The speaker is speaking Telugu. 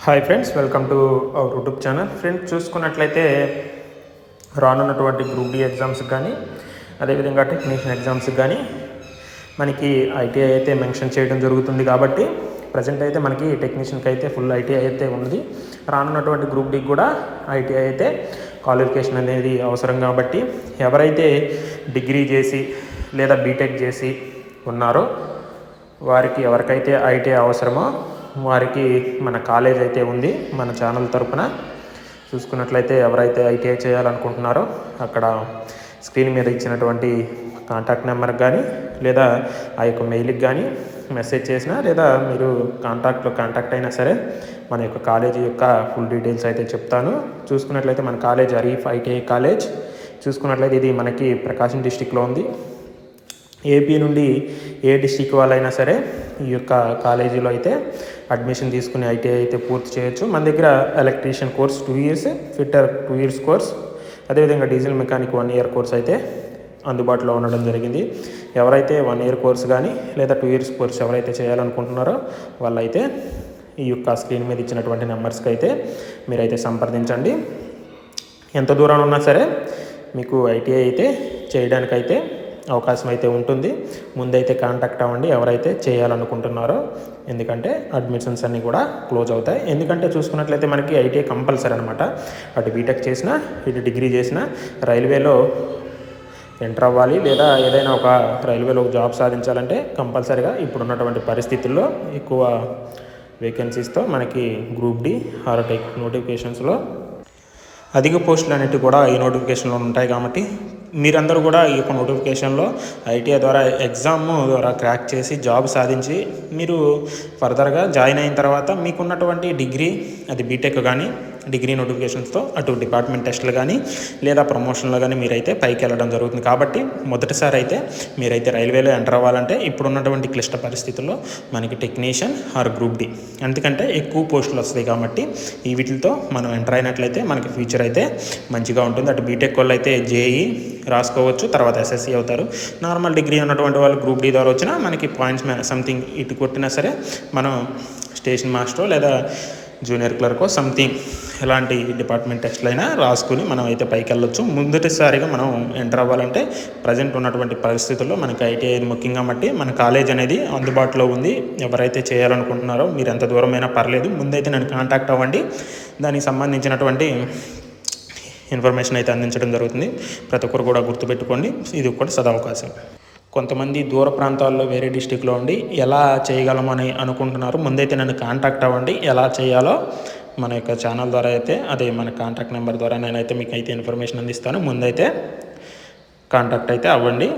Hi friends, welcome to our YouTube channel. Friends, చూసుకున్నట్లయితే రానున్నటువంటి గ్రూప్ డి ఎగ్జామ్స్కి కానీ అదేవిధంగా టెక్నీషియన్ ఎగ్జామ్స్కి కానీ మనకి ఐటీఐ అయితే మెన్షన్ చేయడం జరుగుతుంది. కాబట్టి ప్రజెంట్ అయితే మనకి టెక్నీషియన్కి అయితే ఫుల్ ఐటీఐ అయితే ఉంది. రానున్నటువంటి గ్రూప్ డికి కూడా ఐటీఐ అయితే క్వాలిఫికేషన్ అనేది అవసరం. కాబట్టి ఎవరైతే డిగ్రీ చేసి లేదా బీటెక్ చేసి ఉన్నారో వారికి ఎవరికైతే ఐటీఐ అవసరమో వారికి మన కాలేజ్ అయితే ఉంది. మన ఛానల్ తరపున చూసుకున్నట్లయితే ఎవరైతే ఐటీఐ చేయాలనుకుంటున్నారో అక్కడ స్క్రీన్ మీద ఇచ్చినటువంటి కాంటాక్ట్ నెంబర్కి కానీ లేదా ఆ యొక్క మెయిల్కి కానీ మెసేజ్ చేసినా లేదా మీరు కాంటాక్ట్ అయినా సరే మన యొక్క కాలేజీ యొక్క ఫుల్ డీటెయిల్స్ అయితే చెప్తాను. చూసుకున్నట్లయితే మన కాలేజ్ అరీఫ్ ఐటీఐ కాలేజ్ చూసుకున్నట్లయితే ఇది మనకి ప్రకాశం డిస్టిక్లో ఉంది. ఏపీ నుండి ఏ డిస్టిక్ వాళ్ళైనా సరే ఈ యొక్క కాలేజీలో అయితే అడ్మిషన్ తీసుకుని ఐటీఐ అయితే పూర్తి చేయొచ్చు. మన దగ్గర electrician course 2 years, fitter 2 years course, అదేవిధంగా డీజిల్ మెకానిక్ 1 year కోర్స్ అయితే అందుబాటులో ఉండడం జరిగింది. ఎవరైతే 1 year కోర్స్ కానీ లేదా 2 years కోర్స్ ఎవరైతే చేయాలనుకుంటున్నారో వాళ్ళైతే ఈ యొక్క స్క్రీన్ మీద ఇచ్చినటువంటి నెంబర్స్కి అయితే మీరైతే సంప్రదించండి. ఎంత దూరం ఉన్నా సరే మీకు ఐటీఐ అయితే చేయడానికైతే అవకాశం అయితే ఉంటుంది. ముందైతే కాంటాక్ట్ అవ్వండి ఎవరైతే చేయాలనుకుంటున్నారో, ఎందుకంటే అడ్మిషన్స్ అన్నీ కూడా క్లోజ్ అవుతాయి. ఎందుకంటే చూసుకున్నట్లయితే మనకి ఐటీఐ కంపల్సరీ అనమాట. అటు బీటెక్ చేసినా ఇటు డిగ్రీ చేసినా రైల్వేలో ఎంటర్ అవ్వాలి లేదా ఏదైనా ఒక రైల్వేలో జాబ్ సాధించాలంటే కంపల్సరీగా ఇప్పుడున్నటువంటి పరిస్థితుల్లో ఎక్కువ వేకెన్సీస్తో మనకి గ్రూప్ డి ఆర్ టెక్ నోటిఫికేషన్స్లో అధిక పోస్టులు అనేవి కూడా ఈ నోటిఫికేషన్లో ఉంటాయి. కాబట్టి మీరందరూ కూడా ఈ యొక్క నోటిఫికేషన్లో ఐటీఐ ద్వారా ఎగ్జామ్ ద్వారా క్రాక్ చేసి జాబ్ సాధించి మీరు ఫర్దర్గా జాయిన్ అయిన తర్వాత మీకున్నటువంటి డిగ్రీ అది బీటెక్ కానీ డిగ్రీ నోటిఫికేషన్స్తో అటు డిపార్ట్మెంట్ టెస్టులు కానీ లేదా ప్రమోషన్లో కానీ మీరైతే పైకి వెళ్ళడం జరుగుతుంది. కాబట్టి మొదటిసారి అయితే మీరైతే రైల్వేలో ఎంటర్ అవ్వాలంటే ఇప్పుడున్నటువంటి క్లిష్ట పరిస్థితుల్లో మనకి టెక్నీషియన్ ఆర్ గ్రూప్ డి, ఎందుకంటే ఎక్కువ పోస్టులు వస్తాయి. కాబట్టి ఈ వీటితో మనం ఎంటర్ అయినట్లయితే మనకి ఫ్యూచర్ అయితే మంచిగా ఉంటుంది. అటు బీటెక్ వాళ్ళు అయితే జేఈ రాసుకోవచ్చు, తర్వాత ఎస్ఎస్సి అవుతారు. నార్మల్ డిగ్రీ ఉన్నటువంటి వాళ్ళు గ్రూప్ డి ద్వారా వచ్చినా మనకి పాయింట్స్ సంథింగ్ ఇటు కొట్టినా సరే మనం స్టేషన్ మాస్టరో లేదా జూనియర్ క్లర్కో సంథింగ్ ఎలాంటి డిపార్ట్మెంట్ టెస్ట్లు అయినా రాసుకుని మనం అయితే పైకి వెళ్ళొచ్చు. మొదటిసారిగా మనం ఎంటర్ అవ్వాలంటే ప్రజెంట్ ఉన్నటువంటి పరిస్థితుల్లో మనకి ఐటీఐ ముఖ్యంగా బట్టి మన కాలేజ్ అనేది అందుబాటులో ఉంది. ఎవరైతే చేయాలనుకుంటున్నారో మీరు ఎంత దూరమైనా పర్లేదు, ముందైతే నన్ను కాంటాక్ట్ అవ్వండి. దానికి సంబంధించినటువంటి ఇన్ఫర్మేషన్ అయితే అందించడం జరుగుతుంది. ప్రతి ఒక్కరు కూడా గుర్తుపెట్టుకోండి, ఇది కూడా సదవకాశం. కొంతమంది దూర ప్రాంతాల్లో వేరే డిస్టిక్లో ఉండి ఎలా చేయగలమని అనుకుంటున్నారు. ముందైతే నన్ను కాంటాక్ట్ అవ్వండి. ఎలా చేయాలో మన యొక్క ఛానల్ ద్వారా అయితే అదే మన కాంటాక్ట్ నెంబర్ ద్వారా నేనైతే మీకు అయితే ఇన్ఫర్మేషన్ అందిస్తాను. ముందైతే కాంటాక్ట్ అయితే అవ్వండి.